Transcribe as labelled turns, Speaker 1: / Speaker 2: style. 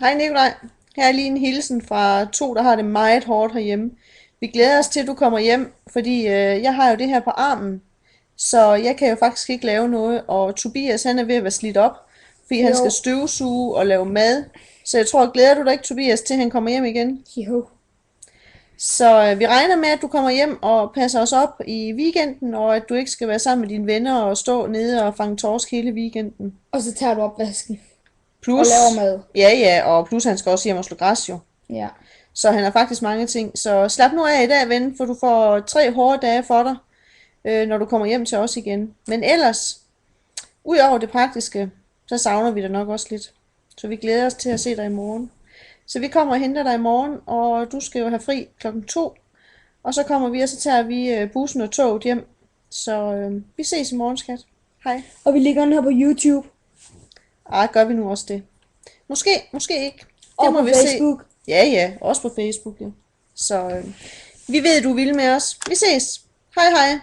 Speaker 1: Hej Nikolaj. Her er lige en hilsen fra to, der har det meget hårdt herhjemme. Vi glæder os til, at du kommer hjem, fordi jeg har jo det her på armen, så jeg kan jo faktisk ikke lave noget, og Tobias han er ved at være slidt op, fordi han skal
Speaker 2: Jo,
Speaker 1: støvsuge og lave mad. Så jeg tror, glæder du dig ikke, Tobias, til han kommer hjem igen?
Speaker 2: jo.
Speaker 1: Så vi regner med, at du kommer hjem og passer os op i weekenden, og at du ikke skal være sammen med dine venner og stå nede og fange torsk hele weekenden.
Speaker 2: Og så tager du opvasken og laver
Speaker 1: Plus,
Speaker 2: mad.
Speaker 1: ja, og plus han skal også hjem og slå græs jo.
Speaker 2: Ja.
Speaker 1: Så han har faktisk mange ting. Så slap nu af i dag, ven, for du får 3 hårde dage for dig, når du kommer hjem til os igen. Men ellers, ud over det praktiske, så savner vi dig nok også lidt. Så vi glæder os til at se dig i morgen. Så vi kommer og henter dig i morgen, og du skal jo have fri klokken 2. Og så kommer vi, og så tager vi bussen og toget hjem. Så vi ses i morgen, skat. Hej.
Speaker 2: Og vi ligger den her på YouTube
Speaker 1: Ej, gør vi nu også det? Måske ikke. Det
Speaker 2: og
Speaker 1: må
Speaker 2: på
Speaker 1: vi se.
Speaker 2: Facebook.
Speaker 1: Ja, også på Facebook, ja. Så vi ved, du vil med os. Vi ses. Hej hej.